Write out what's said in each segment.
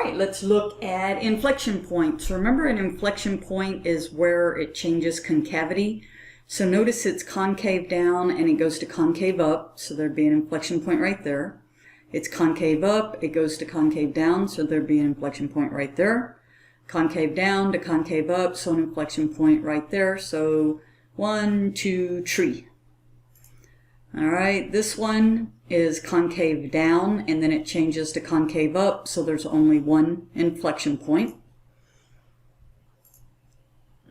right, let's look at inflection points. Remember, an inflection point is where it changes concavity. So notice it's concave down and it goes to concave up, so there'd be an inflection point right there. It's concave up, it goes to concave down, so there'd be an inflection point right there. Concave down to concave up, so an inflection point right there. So 1, 2, 3. All right, this one is concave down and then it changes to concave up, so there's only one inflection point.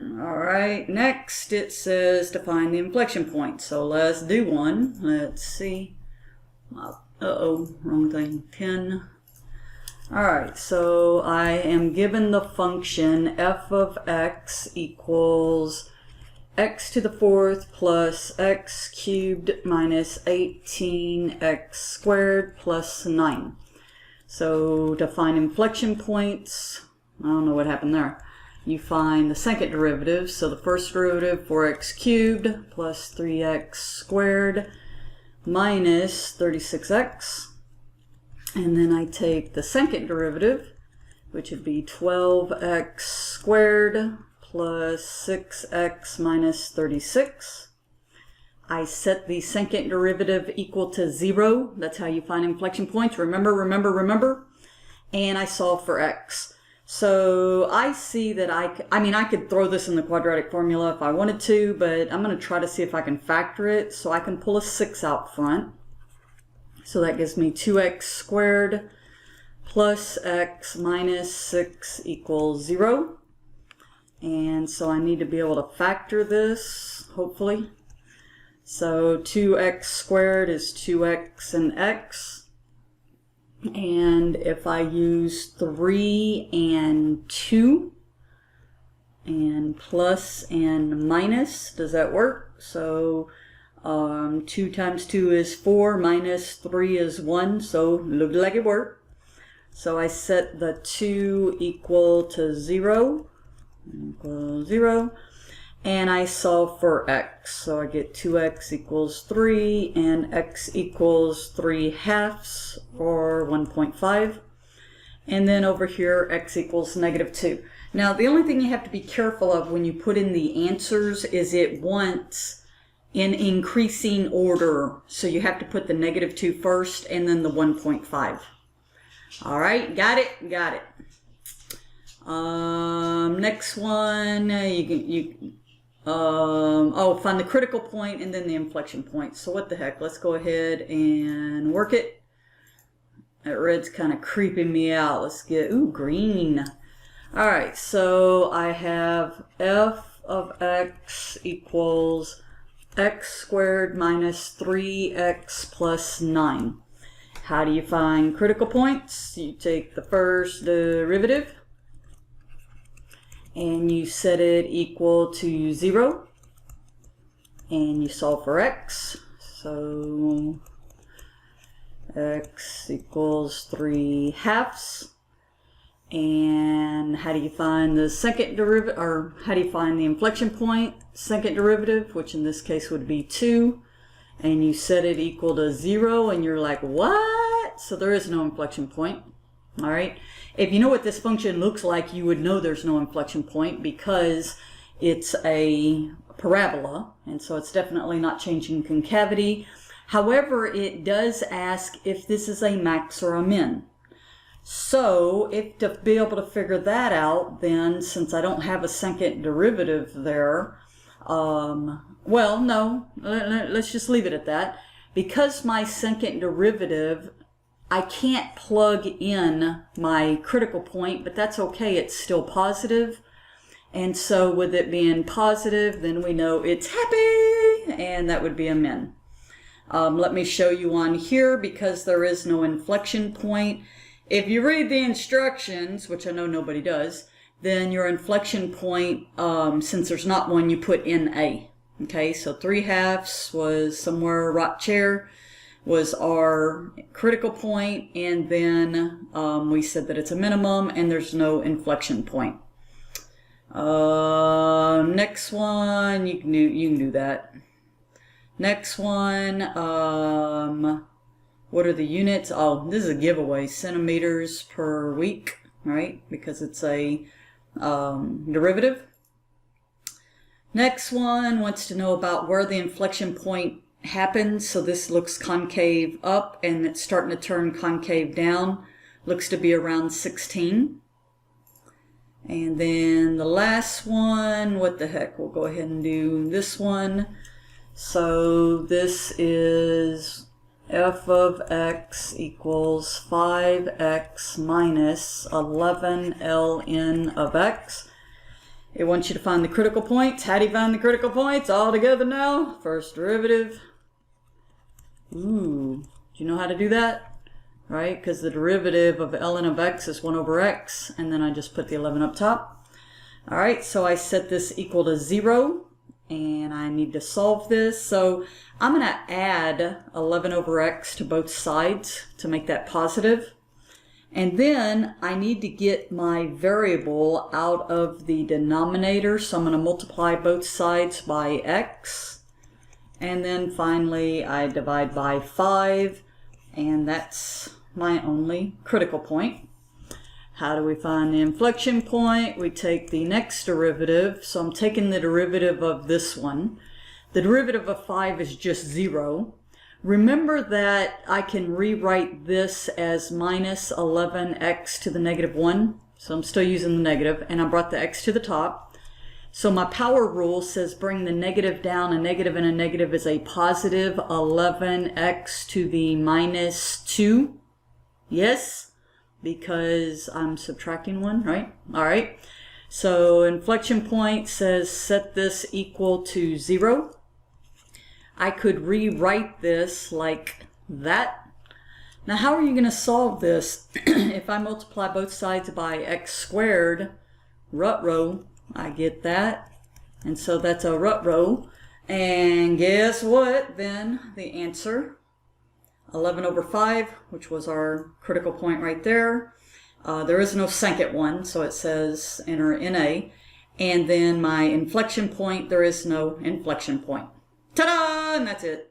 All right, next it says to find the inflection point. So let's do one. Let's see. Wrong thing. 10. All right, so I am given the function f of x equals x to the fourth plus x cubed minus 18x squared plus 9. So to find inflection points, I don't know what happened there. You find the second derivative. So the first derivative, 4x cubed plus 3x squared minus 36x. And then I take the second derivative, which would be 12x squared plus 6x minus 36. I set the second derivative equal to 0. That's how you find inflection points. Remember. And I solve for x. So I see that I could throw this in the quadratic formula if I wanted to, but I'm going to try to see if I can factor it. So I can pull a 6 out front. So that gives me 2x squared plus x minus 6 equals 0. And so I need to be able to factor this, hopefully. So 2x squared is 2x and x. And if I use 3 and 2, and plus and minus, does that work? So 2 times 2 is 4, minus 3 is 1, so looked like it worked. So I set the 2 equal to 0. And I solve for x. So I get 2x equals 3 and x equals 3 halves, or 1.5. And then over here x equals -2. Now the only thing you have to be careful of when you put in the answers is it wants in increasing order. So you have to put the -2 first and then the 1.5. All right, got it? Got it. Next one, find the critical point and then the inflection point. So what the heck, let's go ahead and work it. That red's kind of creeping me out. Let's get, green. All right, so I have f of x equals x squared minus 3x plus 9. How do you find critical points? You take the first derivative and you set it equal to 0 and you solve for x. So x equals 3 halves. And how do you find the second derivative, or how do you find the inflection point? Second derivative, which in this case would be 2, and you set it equal to 0 and you're like, what? So there is no inflection point. All right. If you know what this function looks like, you would know there's no inflection point because it's a parabola, and so it's definitely not changing concavity. However, it does ask if this is a max or a min. So if to be able to figure that out, then since I don't have a second derivative there, well, no, let's just leave it at that. Because my second derivative, I can't plug in my critical point, but that's okay, it's still positive. And so with it being positive, then we know it's happy, and that would be a min. Let me show you on here, because there is no inflection point. If you read the instructions, which I know nobody does, then your inflection point, since there's not one, you put in A. Okay, so 3 halves was somewhere right chair, was our critical point, and then we said that it's a minimum and there's no inflection point. Next one, you can do that. Next one, what are the units? Oh, this is a giveaway, centimeters per week. right? Because it's a derivative. Next one wants to know about where the inflection point happens. So this looks concave up and it's starting to turn concave down. Looks to be around 16. And then the last one, what the heck, we'll go ahead and do this one. So this is f of x equals 5x minus 11 ln of x. It wants you to find the critical points. How do you find the critical points? All together now. First derivative. Ooh, do you know how to do that? Right, because the derivative of ln of x is 1 over x, and then I just put the 11 up top. All right, so I set this equal to 0, and I need to solve this. So I'm going to add 11 over x to both sides to make that positive. And then I need to get my variable out of the denominator, so I'm going to multiply both sides by x. And then finally I divide by 5, and that's my only critical point. How do we find the inflection point? We take the next derivative. So I'm taking the derivative of this one. The derivative of 5 is just 0. Remember that I can rewrite this as minus 11x to the negative 1. So I'm still using the negative, and I brought the x to the top. So my power rule says bring the negative down. A negative and a negative is a positive 11x to the minus 2. Yes, because I'm subtracting 1, right? All right. So inflection point says set this equal to 0. I could rewrite this like that. Now, how are you going to solve this? If I multiply both sides by x squared, root row, I get that. And so that's a root row. And guess what? Then the answer, 11 over 5, which was our critical point right there. There is no second one, so it says enter NA. And then my inflection point, there is no inflection point. Ta-da! And that's it.